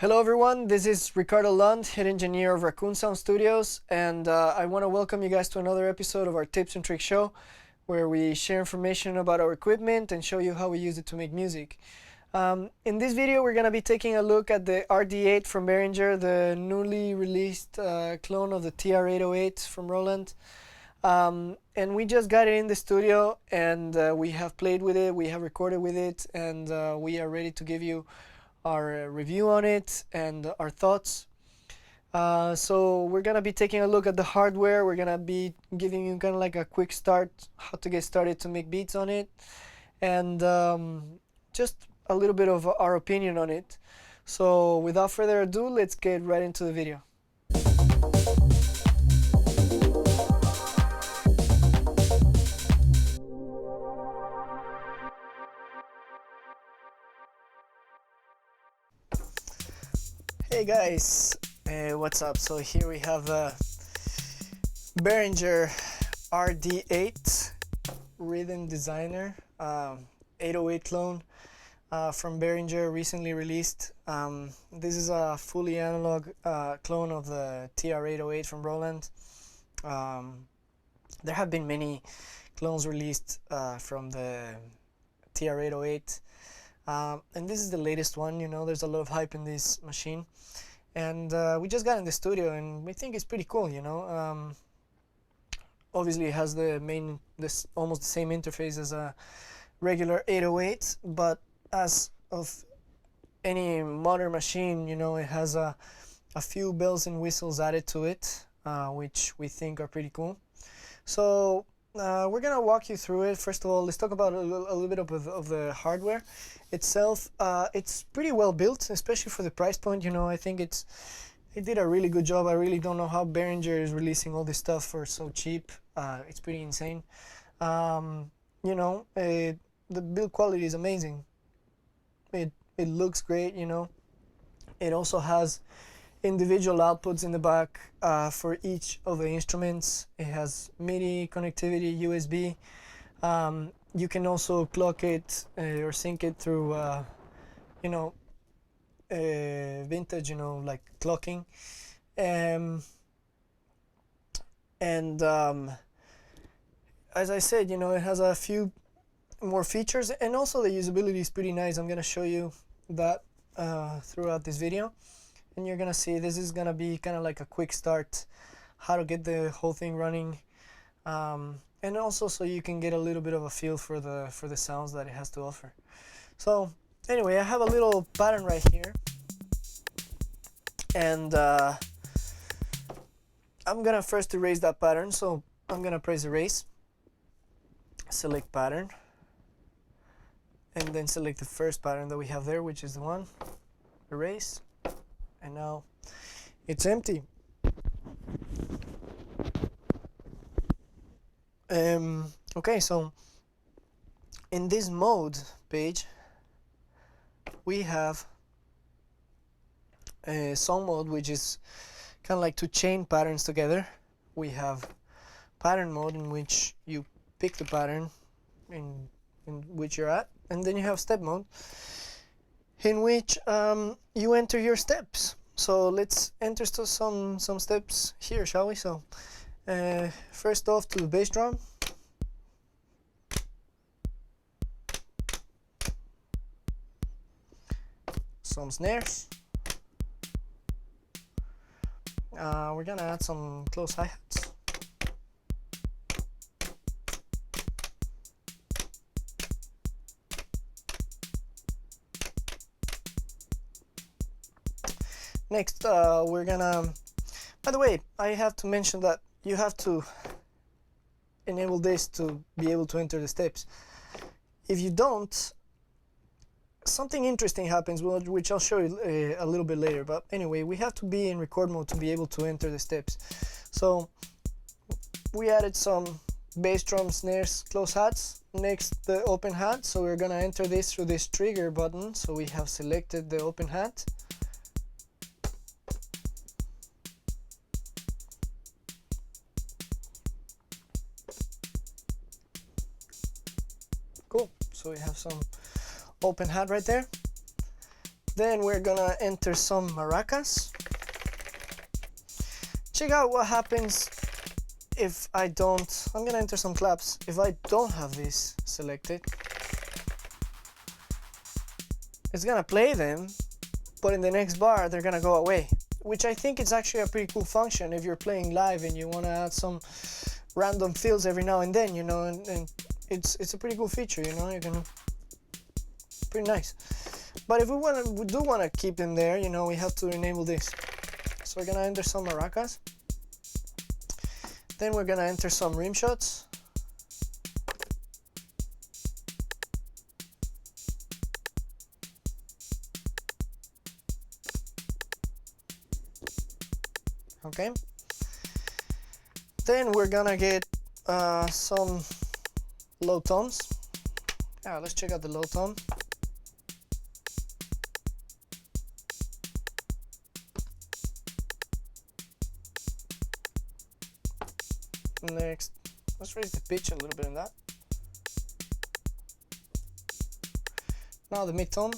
Hello everyone, this is Ricardo Lund, head engineer of Rakoon Sound Studios, and I want to welcome you guys to another episode of our Tips and Tricks show, where we share information about our equipment and show you how we use it to make music. In this video we're going to be taking a look at the RD8 from Behringer, the newly released clone of the TR-808 from Roland. And we just got it in the studio, and we have played with it, we have recorded with it, and we are ready to give you our review on it and our thoughts. So we're gonna be taking a look at the hardware. We're gonna be giving you kind of like a quick start, how to get started to make beats on it, and just a little bit of our opinion on it. So without further ado, let's get right into the video. Hey guys, what's up? So here we have a Behringer RD8 Rhythm Designer 808 clone from Behringer, recently released. This is a fully analog clone of the TR-808 from Roland. There have been many clones released from the TR-808. And this is the latest one. You know, there's a lot of hype in this machine, and we just got in the studio and we think it's pretty cool, you know. Obviously it has almost the same interface as a regular 808, but as of any modern machine, you know, it has a few bells and whistles added to it, which we think are pretty cool. So we're gonna walk you through it. First of all, let's talk about a little bit of the hardware itself. It's pretty well built, especially for the price point. You know, I think it did a really good job. I really don't know how Behringer is releasing all this stuff for so cheap. It's pretty insane. You know, the build quality is amazing. It looks great. You know, it also has individual outputs in the back for each of the instruments. It has MIDI connectivity, USB. You can also clock it or sync it through, you know, vintage, you know, like clocking. As I said, you know, it has a few more features, and also the usability is pretty nice. I'm gonna show you that throughout this video. And you're gonna see this is gonna be kind of like a quick start, how to get the whole thing running, and also so you can get a little bit of a feel for the sounds that it has to offer. So anyway, I have a little pattern right here, and I'm gonna first erase that pattern. So I'm gonna press erase, select pattern, and then select the first pattern that we have there, which is the one, erase. And now it's empty. Okay, so in this mode page we have a song mode, which is kind of like to chain patterns together. We have pattern mode, in which you pick the pattern in which you're at, and then you have step mode, in which you enter your steps. So let's enter some steps here, shall we? So first off, to the bass drum, some snares. We're gonna add some close hi-hats. Next, we're gonna, by the way, I have to mention that you have to enable this to be able to enter the steps. If you don't, something interesting happens, which I'll show you a little bit later. But anyway, we have to be in record mode to be able to enter the steps. So we added some bass drum, snares, close hats. Next, the open hat. So we're gonna enter this through this trigger button. So we have selected the open hat. Cool. So we have some open hat right there. Then we're gonna enter some maracas. Check out what happens if I don't. I'm gonna enter some claps. If I don't have this selected, it's gonna play them, but in the next bar they're gonna go away, which I think is actually a pretty cool function if you're playing live and you want to add some random fills every now and then, you know, and it's a pretty cool feature, you know. You can, pretty nice. But if we do want to keep them there, you know, we have to enable this. So we're gonna enter some maracas. Then we're gonna enter some rim shots. Okay. Then we're gonna get some low toms. Yeah, let's check out the low tom. Next, let's raise the pitch a little bit in that. Now the mid tom.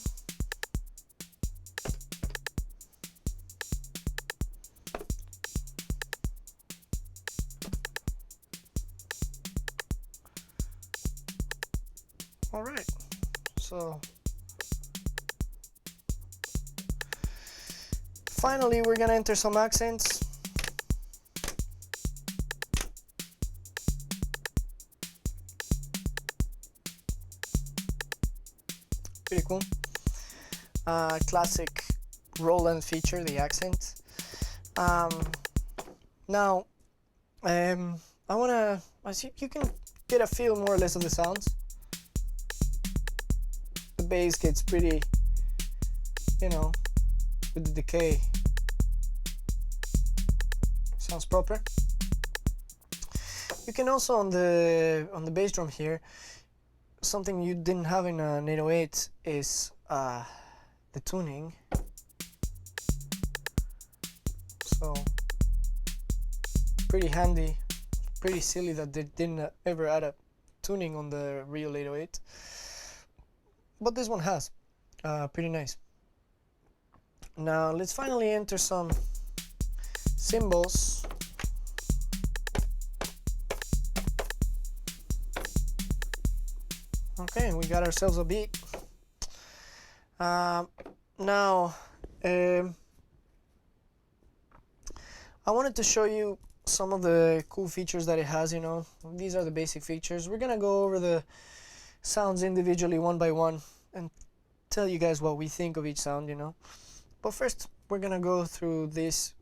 All right, so finally we're gonna enter some accents. Pretty cool. Classic Roland feature, the accent. Now, I wanna, you can get a feel more or less of the sounds. The bass gets pretty, you know, with the decay. Sounds proper. You can also on the bass drum here, something you didn't have in an 808 is the tuning. So pretty handy, pretty silly that they didn't ever add a tuning on the real 808, but this one has. Pretty nice. Now let's finally enter some cymbals. Okay, we got ourselves a beat. Now, I wanted to show you some of the cool features that it has, you know. These are the basic features. We're gonna go over the sounds individually one by one and tell you guys what we think of each sound, you know. But first, we're gonna go through this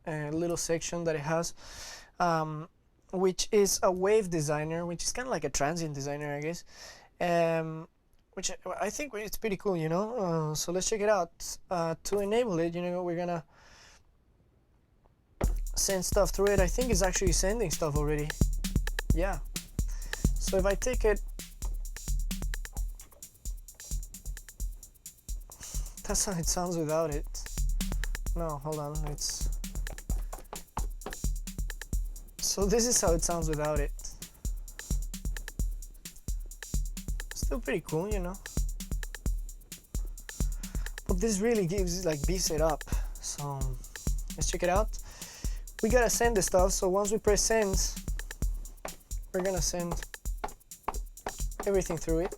little section that it has, which is a wave designer, which is kind of like a transient designer, I guess, which I think it's pretty cool, you know. So let's check it out. To enable it, you know, we're gonna send stuff through it. I think it's actually sending stuff already. Yeah. So if I take it, that's how it sounds without it. No, hold on, it's... So this is how it sounds without it. Still pretty cool, you know. But this really gives, like, beefs it up. So let's check it out. We gotta send the stuff, so once we press send, we're gonna send everything through it.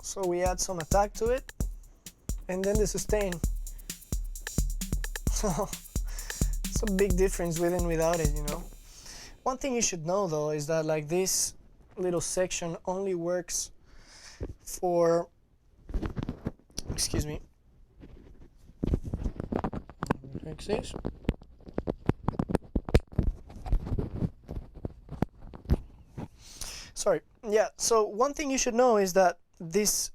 So we add some attack to it, and then the sustain. So it's a big difference with and without it, you know. One thing you should know though is that like this little section only works for, excuse me, fix this. Sorry. Yeah, so one thing you should know is that this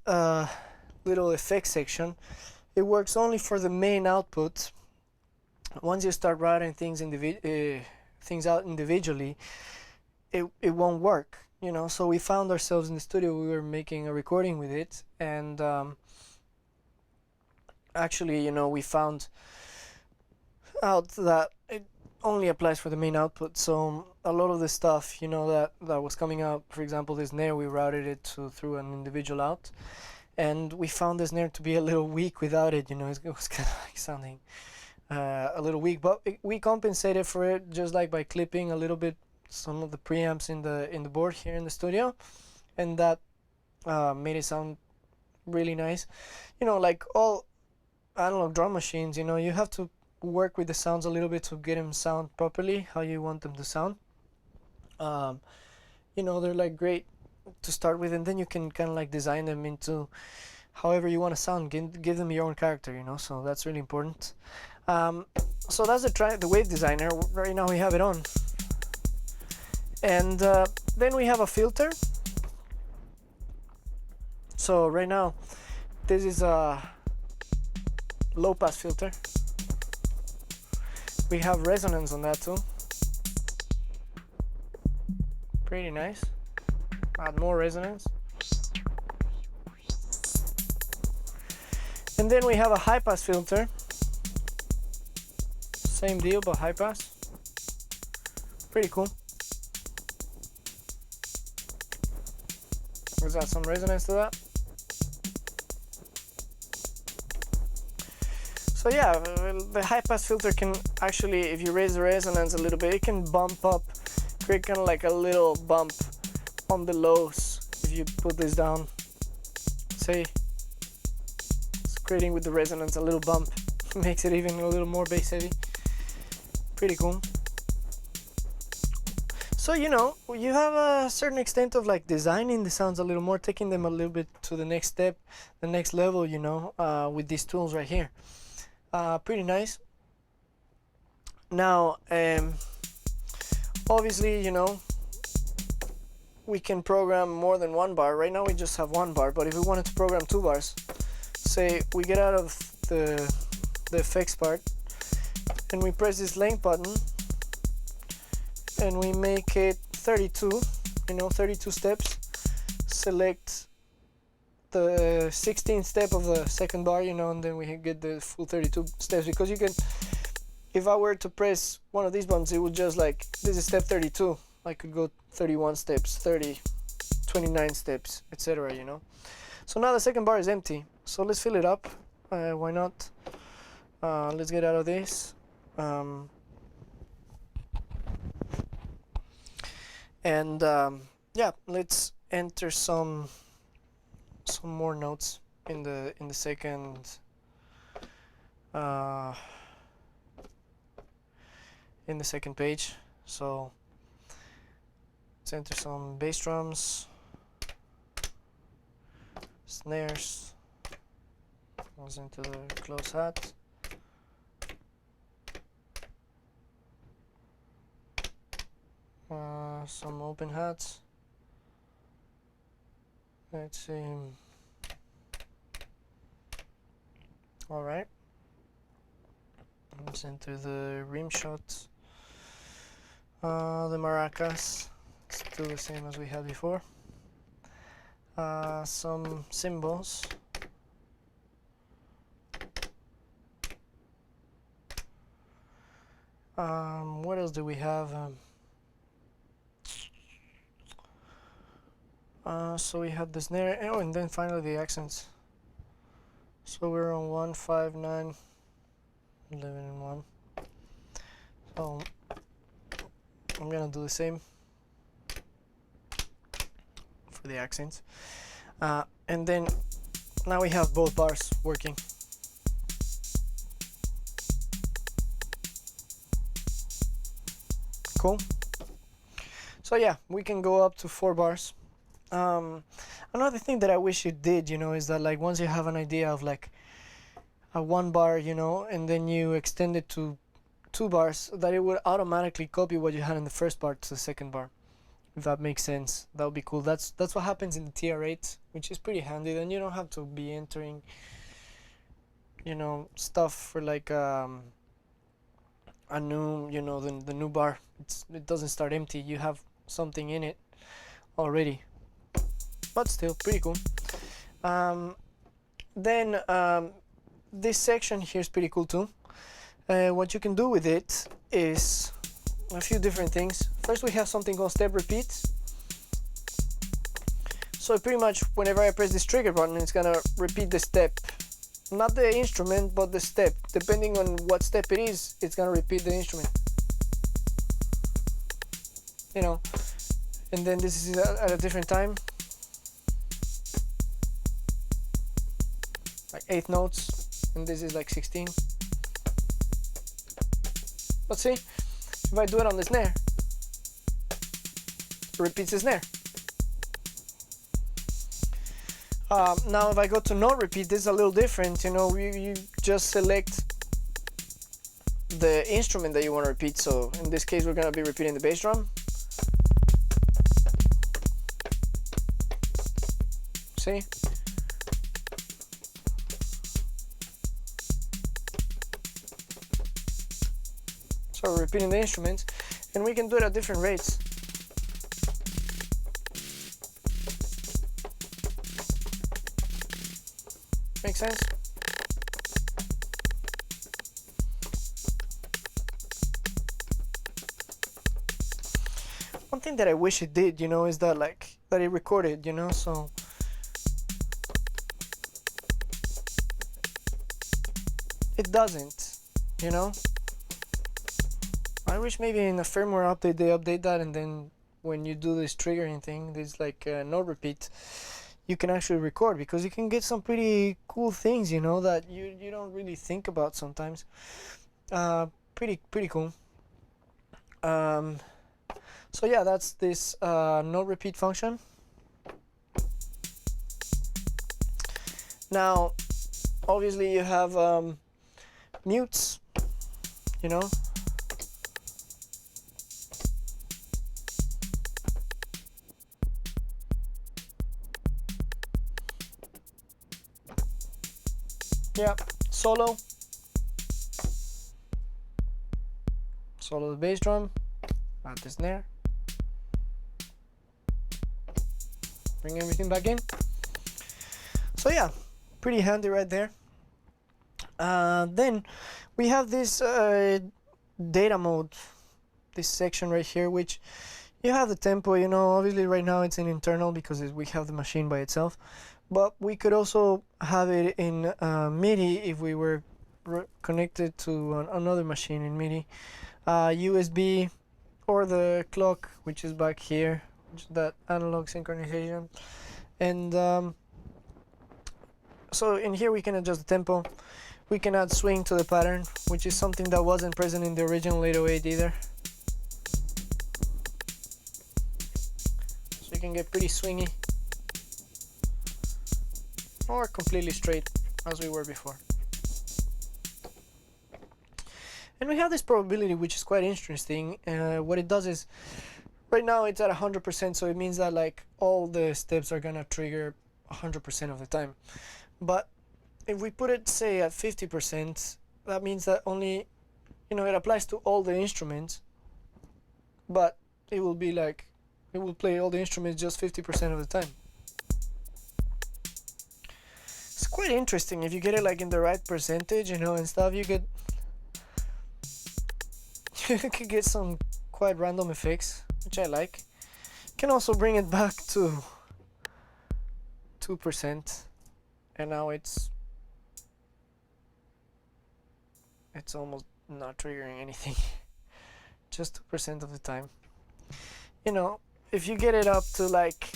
little effect section, it works only for the main output. Once you start writing things out individually, it won't work, you know. So we found ourselves in the studio, we were making a recording with it, and actually, you know, we found out that only applies for the main output. So a lot of the stuff, you know, that was coming out, for example, this snare, we routed it through an individual out, and we found the snare to be a little weak without it. You know, it was kind of like sounding a little weak, but we compensated for it just like by clipping a little bit some of the preamps in the board here in the studio, and that made it sound really nice. You know, like all analog drum machines, you know, you have to work with the sounds a little bit to get them sound properly how you want them to sound. You know, they're like great to start with, and then you can kind of like design them into however you want to sound, give them your own character, you know, so that's really important. So that's the wave designer. Right now we have it on, and then we have a filter. So right now this is a low pass filter. We have resonance on that too, pretty nice. Add more resonance. And then we have a high pass filter, same deal but high pass, pretty cool. Let's add some resonance to that. So yeah, the high pass filter can actually, if you raise the resonance a little bit, it can bump up, create kind of like a little bump on the lows. If you put this down, say, it's creating with the resonance a little bump, makes it even a little more bass heavy. Pretty cool. So, you know, you have a certain extent of like designing the sounds a little more, taking them a little bit to the next step, the next level, you know, with these tools right here. Pretty nice. Now, obviously, you know, we can program more than one bar. Right now we just have one bar, but if we wanted to program 2 bars, say we get out of the effects part and we press this length button and we make it 32, you know, 32 steps, select the 16th step of the second bar, you know, and then we get the full 32 steps, because you can, if I were to press one of these buttons, it would just like, this is step 32, I could go 31 steps, 30, 29 steps, etc., you know. So now the second bar is empty, so let's fill it up. Why not? Let's get out of this. Yeah, let's enter some more notes in the second page. So let's enter some bass drums, snares, goes into the close hat. Some open hats. Let's see. All right. Let's enter the rim shot. The maracas. Let's do the same as we had before. Some cymbals. What else do we have? So we have the snare, oh, and then finally the accents. So we're on 1, 5, 9, 11, and 1. So I'm gonna do the same for the accents. And then now we have both bars working. Cool. So yeah, we can go up to 4 bars. Another thing that I wish it did, you know, is that like once you have an idea of like a 1 bar, you know, and then you extend it to 2 bars, that it would automatically copy what you had in the first bar to the second bar. If that makes sense, that would be cool. That's what happens in the TR8, which is pretty handy. Then you don't have to be entering, you know, stuff for like a new, you know, the new bar. It doesn't start empty. You have something in it already. But still pretty cool. Then this section here is pretty cool too. what you can do with it is a few different things. First, we have something called step repeat. So pretty much whenever I press this trigger button, it's gonna repeat the step, not the instrument but the step. Depending on what step it is, it's gonna repeat the instrument, you know. And then this is at a different time, like 8 notes, and this is like 16. But see, if I do it on the snare, it repeats the snare. Now if I go to note repeat, this is a little different. You know, you just select the instrument that you want to repeat. So in this case, we're going to be repeating the bass drum. See? So we're repeating the instruments, and we can do it at different rates. Make sense? One thing that I wish it did, you know, is that that it recorded, you know, so it doesn't, you know. I wish maybe in a firmware update they update that, and then when you do this triggering thing, this note repeat, you can actually record, because you can get some pretty cool things, you know, that you don't really think about sometimes. Pretty cool. So yeah, that's this note repeat function. Now obviously you have mutes, you know. Yeah, solo the bass drum, add the snare, bring everything back in. So yeah, pretty handy right there. Then we have this data mode, this section right here, which you have the tempo, you know. Obviously right now it's in internal because we have the machine by itself, but we could also have it in MIDI if we were connected to another machine in MIDI, USB, or the clock, which is back here, which is that analog synchronization. And so in here we can adjust the tempo, we can add swing to the pattern, which is something that wasn't present in the original 808 either. So you can get pretty swingy, or completely straight as we were before. And we have this probability, which is quite interesting. What it does is, right now it's at 100%, so it means that like all the steps are gonna trigger 100% of the time. But if we put it, say, at 50%, that means that only, you know, it applies to all the instruments, but it will be like, it will play all the instruments just 50% of the time. It's quite interesting. If you get it like in the right percentage, you know, and stuff, you could get some quite random effects, which I like. You can also bring it back to 2%, and now it's almost not triggering anything. Just 2% of the time. You know, if you get it up to like,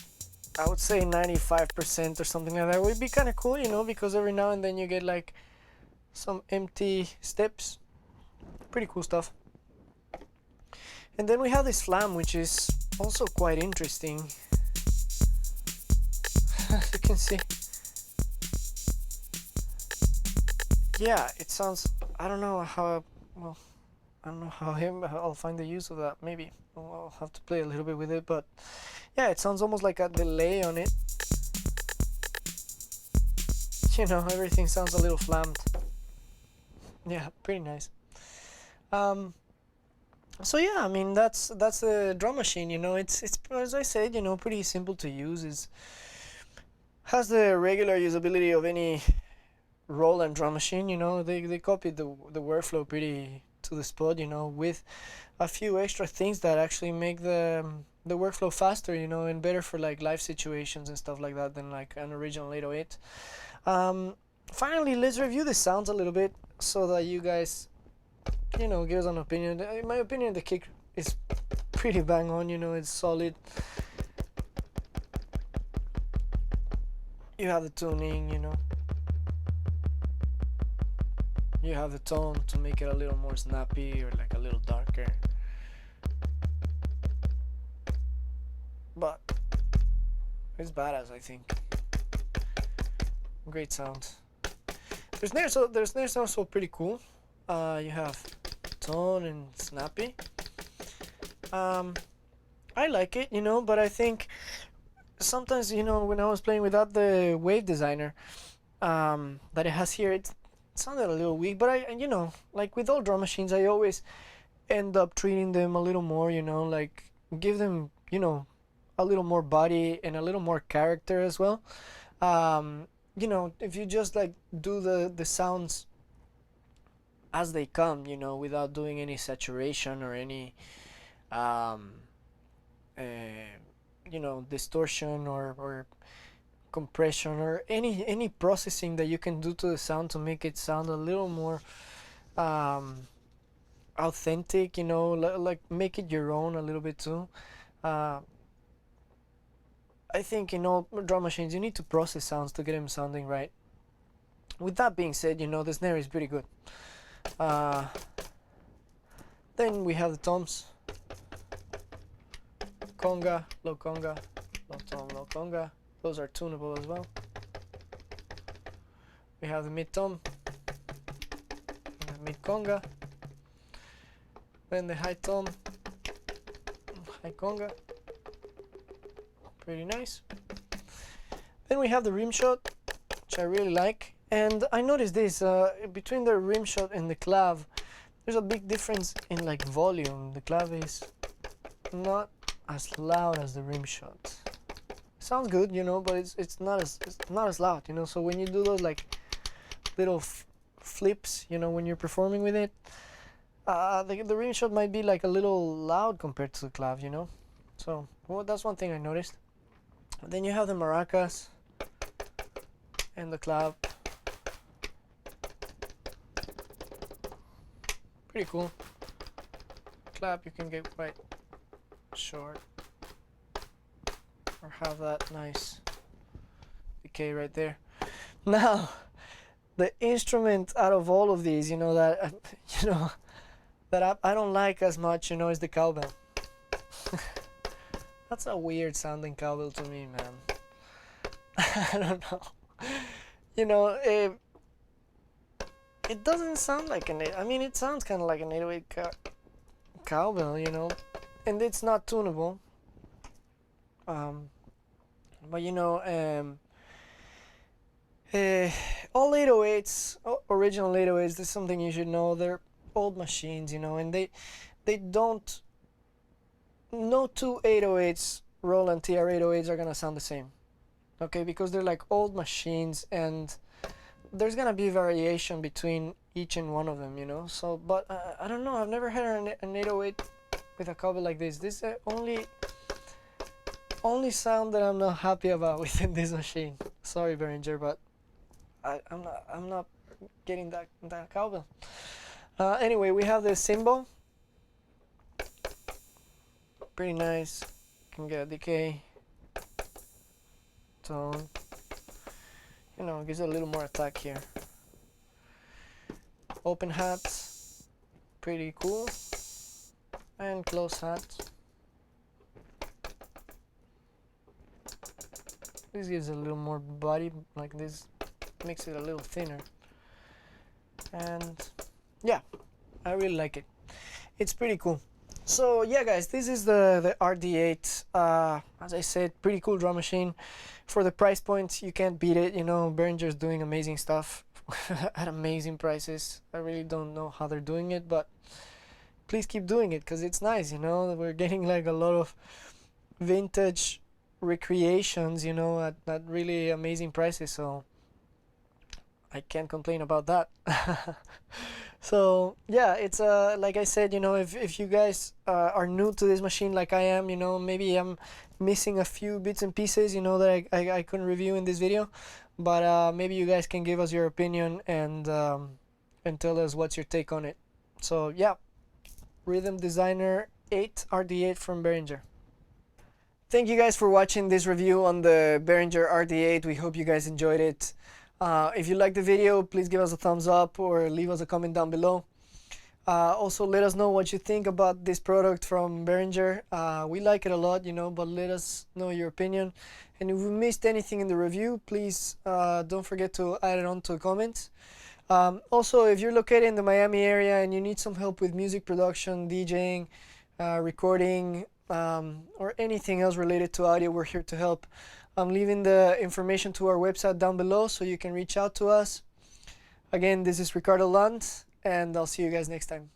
I would say 95% or something like that, would be kind of cool, you know, because every now and then you get like some empty steps. Pretty cool stuff. And then we have this flam, which is also quite interesting. As you can see. Yeah, it sounds, I don't know how, well, I don't know how I'll find the use of that. Maybe I'll have to play a little bit with it, but yeah, it sounds almost like a delay on it. You know, everything sounds a little flammed. Yeah, pretty nice. So yeah, I mean, that's the drum machine. You know, it's as I said, you know, pretty simple to use. Has the regular usability of any Roland drum machine. They copied the workflow pretty to the spot, with a few extra things that actually make the workflow faster, and better for like live situations and stuff like that than like an original 808. Finally, let's review the sounds a little bit so that you guys, give us an opinion. In my opinion, the kick is pretty bang on, it's solid. You have the tuning, you have the tone to make it a little more snappy or like a little darker, but it's badass, I think. Great sound. There's snares also pretty cool. You have tone and snappy. I like it, but I think sometimes, when I was playing without the wave designer that it has here, it sounded a little weak. But like with all drum machines, I always end up treating them a little more, like give them, a little more body and a little more character as well. If you just like do the sounds as they come, without doing any saturation or any distortion or compression or any processing that you can do to the sound to make it sound a little more authentic, like make it your own a little bit too. I think in all drum machines you need to process sounds to get them sounding right. With that being said, the snare is pretty good. Then we have the toms. Conga, low tom, low conga. Those are tunable as well. We have the mid tom, mid conga. Then the high tom, high conga. Pretty nice. Then we have the rim shot, which I really like. And I noticed this, between the rim shot and the clav, there's a big difference in like volume. The clav is not as loud as the rim shot. Sounds good, but it's not as loud, So when you do those like little flips, when you're performing with it, the rim shot might be like a little loud compared to the clav, So that's one thing I noticed. Then you have the maracas and the clav. Pretty cool. Clap you can get quite short or have that nice decay right there. Now the instrument out of all of these, that that I don't like as much, is the cowbell. That's a weird sounding cowbell to me, man. I don't know. It doesn't sound like it sounds kind of like an 808 cowbell, and it's not tunable. But all 808s, original 808s, there's something you should know. They're old machines, and they don't. No two 808s, Roland TR-808s, are gonna sound the same. Okay, because they're like old machines, and there's gonna be variation between each and one of them, So, but I don't know. I've never had an 808 with a cowbell like this. This is the only sound that I'm not happy about within this machine. Sorry, Behringer, but I'm not getting that cowbell. Anyway, we have the cymbal. Pretty nice. Can get a decay, tone. Gives it a little more attack here. Open hats, pretty cool, and close hat. This gives a little more body, like this makes it a little thinner. And yeah, I really like it. It's pretty cool. So yeah, guys, this is the RD8. As I said, pretty cool drum machine. For the price point, you can't beat it. Behringer's doing amazing stuff at amazing prices. I really don't know how they're doing it, but please keep doing it because it's nice. We're getting like a lot of vintage recreations, at really amazing prices. So I can't complain about that. So yeah, it's like I said, you know, if you guys are new to this machine like I am, you know, maybe I'm missing a few bits and pieces, you know, that I couldn't review in this video, but maybe you guys can give us your opinion and tell us what's your take on it. So yeah, Rhythm Designer 8 RD8 from Behringer. Thank you guys for watching this review on the Behringer RD8. We hope you guys enjoyed it. If you liked the video, please give us a thumbs up or leave us a comment down below. Also, let us know what you think about this product from Behringer. We like it a lot, you know, but let us know your opinion. And if we missed anything in the review, please don't forget to add it on to the comments. Also, if you're located in the Miami area and you need some help with music production, DJing, recording, or anything else related to audio, we're here to help. I'm leaving the information to our website down below so you can reach out to us. Again, this is Ricardo Lund, and I'll see you guys next time.